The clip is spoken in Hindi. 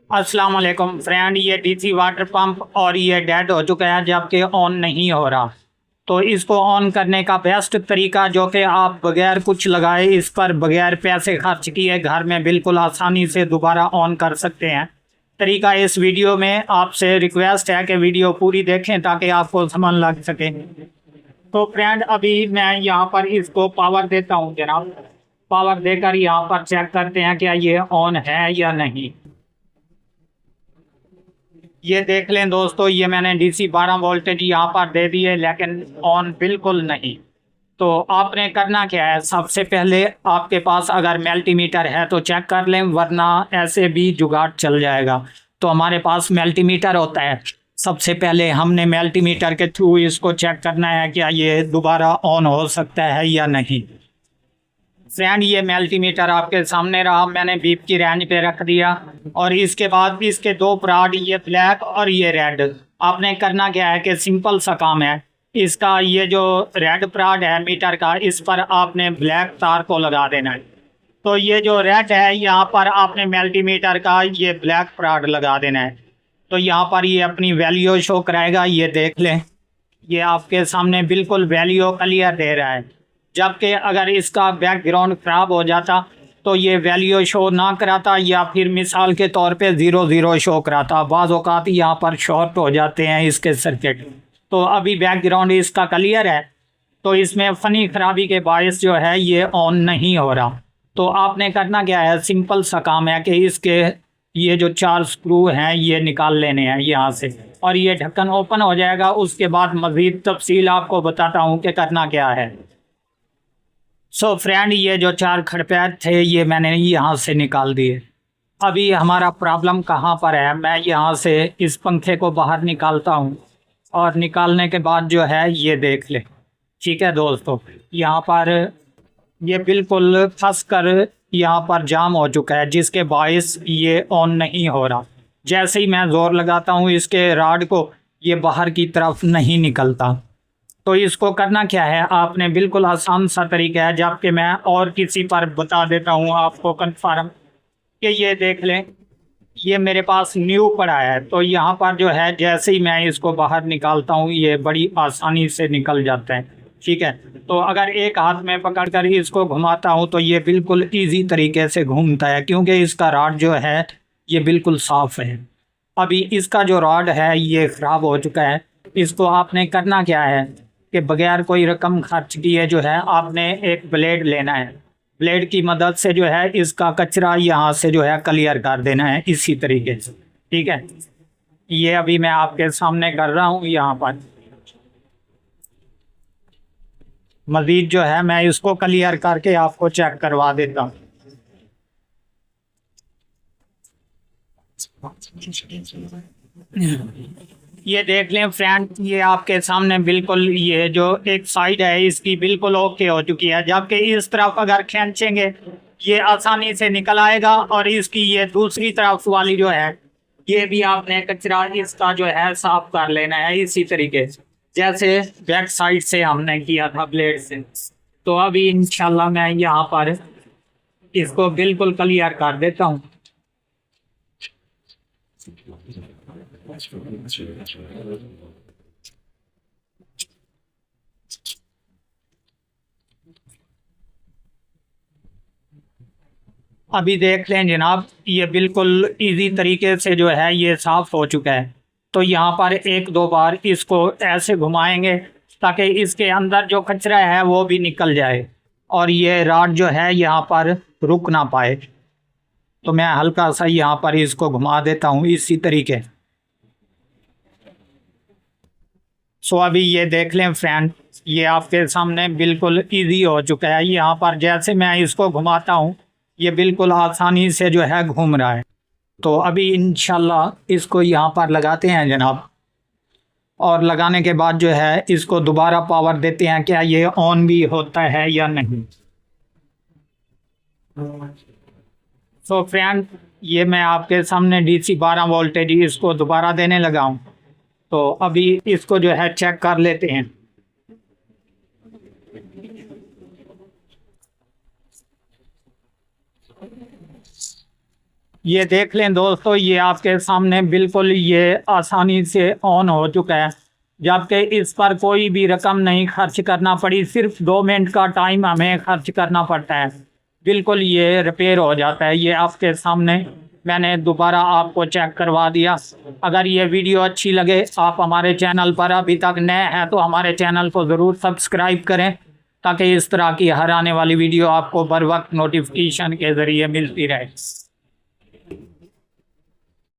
अस्सलाम वालेकुम फ्रेंड, ये डीसी वाटर पंप और ये डेड हो चुका है जबकि ऑन नहीं हो रहा। तो इसको ऑन करने का बेस्ट तरीका जो कि आप बगैर कुछ लगाए इस पर बगैर पैसे खर्च किए घर में बिल्कुल आसानी से दोबारा ऑन कर सकते हैं। तरीका इस वीडियो में आपसे रिक्वेस्ट है कि वीडियो पूरी देखें ताकि आपको समझ लग सके। तो फ्रेंड अभी मैं यहाँ पर इसको पावर देता हूँ जनाब। पावर देकर यहाँ पर चेक करते हैं क्या ये ऑन है या नहीं। ये देख लें दोस्तों, ये मैंने डीसी 12 वोल्टेज यहाँ पर दे दी है लेकिन ऑन बिल्कुल नहीं। तो आपने करना क्या है, सबसे पहले आपके पास अगर मल्टीमीटर है तो चेक कर लें, वरना ऐसे भी जुगाड़ चल जाएगा। तो हमारे पास मल्टीमीटर होता है। सबसे पहले हमने मल्टीमीटर के थ्रू इसको चेक करना है क्या ये दोबारा ऑन हो सकता है या नहीं। फ्रेंड ये मल्टीमीटर आपके सामने रहा, मैंने बीप की रेंज पे रख दिया और इसके बाद इसके दो प्राड, ये ब्लैक और ये रेड। आपने करना क्या है कि सिंपल सा काम है, इसका ये जो रेड प्राड है मीटर का, इस पर आपने ब्लैक तार को लगा देना है। तो ये जो रेड है यहाँ पर आपने मल्टीमीटर का ये ब्लैक प्राड लगा देना है। तो यहाँ पर ये अपनी वैल्यू शो कराएगा, ये देख लें। ये आपके सामने बिल्कुल वैल्यू क्लियर दे रहा है। जबकि अगर इसका बैकग्राउंड ख़राब हो जाता तो ये वैल्यू शो ना कराता, या फिर मिसाल के तौर पे 00 शो कराता। बाज़ औक़ात यहाँ पर शॉर्ट हो जाते हैं इसके सर्किट। तो अभी बैकग्राउंड इसका क्लियर है, तो इसमें फ़नी ख़राबी के बायस जो है ये ऑन नहीं हो रहा। तो आपने करना क्या है, सिंपल सा काम है कि इसके ये जो 4 स्क्रू हैं ये निकाल लेने हैं यहाँ से, और ये ढक्कन ओपन हो जाएगा। उसके बाद मज़ीद तफसील आपको बताता हूँ कि करना क्या है। सो फ्रेंड ये जो 4 खड़पैर थे ये मैंने यहाँ से निकाल दिए। अभी हमारा प्रॉब्लम कहाँ पर है, मैं यहाँ से इस पंखे को बाहर निकालता हूँ और निकालने के बाद जो है ये देख ले। ठीक है दोस्तों, यहाँ पर ये बिल्कुल फंस कर यहाँ पर जाम हो चुका है, जिसके बायस ये ऑन नहीं हो रहा। जैसे ही मैं ज़ोर लगाता हूँ इसके राड को, ये बाहर की तरफ नहीं निकलता। तो इसको करना क्या है, आपने बिल्कुल आसान सा तरीका है, जबकि मैं और किसी पर बता देता हूँ आपको कन्फर्म कि ये देख लें। ये मेरे पास न्यू पड़ा है, तो यहाँ पर जो है जैसे ही मैं इसको बाहर निकालता हूँ ये बड़ी आसानी से निकल जाता है। ठीक है, तो अगर एक हाथ में पकड़ कर इसको घुमाता हूँ तो ये बिल्कुल इजी तरीके से घूमता है, क्योंकि इसका रॉड जो है ये बिल्कुल साफ़ है। अभी इसका जो रॉड है ये ख़राब हो चुका है। इसको आपने करना क्या है कि बगैर कोई रकम खर्च किए जो है आपने एक ब्लेड लेना है। ब्लेड की मदद से जो है इसका कचरा यहाँ से जो है क्लियर कर देना है इसी तरीके से। ठीक है, ये अभी मैं आपके सामने कर रहा हूँ। यहाँ पर मज़ीद जो है मैं इसको क्लियर करके आपको चेक करवा देता हूँ। ये देख लें फ्रेंड, ये आपके सामने बिल्कुल ये जो एक साइड है इसकी बिल्कुल ओके हो चुकी है, जबकि इस तरफ अगर खींचेंगे ये आसानी से निकल आएगा। और इसकी ये दूसरी तरफ वाली जो है ये भी आपने कचरा इसका जो है साफ कर लेना है इसी तरीके से, जैसे बैक साइड से हमने किया था ब्लेड से। तो अभी इंशाल्लाह मैं यहाँ पर इसको बिल्कुल क्लियर कर देता हूँ। अभी देख लें जनाब, ये बिल्कुल इजी तरीके से जो है ये साफ़ हो चुका है। तो यहाँ पर एक दो बार इसको ऐसे घुमाएंगे ताकि इसके अंदर जो कचरा है वो भी निकल जाए और ये रॉड जो है यहाँ पर रुक ना पाए। तो मैं हल्का सा यहाँ पर इसको घुमा देता हूँ इसी तरीके। सो अभी ये देख लें फ्रेंड, ये आपके सामने बिल्कुल इजी हो चुका है। यहाँ पर जैसे मैं इसको घुमाता हूँ ये बिल्कुल आसानी से जो है घूम रहा है। तो अभी इंशाल्लाह इसको यहाँ पर लगाते हैं जनाब, और लगाने के बाद जो है इसको दोबारा पावर देते हैं क्या ये ऑन भी होता है या नहीं। तो फ्रेंड ये मैं आपके सामने डीसी 12 वोल्टेज इसको दोबारा देने लगा हूँ। तो अभी इसको जो है चेक कर लेते हैं। ये देख लें दोस्तों, ये आपके सामने बिल्कुल ये आसानी से ऑन हो चुका है, जबकि इस पर कोई भी रकम नहीं खर्च करना पड़ी, सिर्फ 2 मिनट का टाइम हमें खर्च करना पड़ता है, बिल्कुल ये रिपेयर हो जाता है। ये आपके सामने मैंने दोबारा आपको चेक करवा दिया। अगर ये वीडियो अच्छी लगे, आप हमारे चैनल पर अभी तक नए हैं तो हमारे चैनल को ज़रूर सब्सक्राइब करें, ताकि इस तरह की हर आने वाली वीडियो आपको बर वक्त नोटिफिकेशन के ज़रिए मिलती रहे।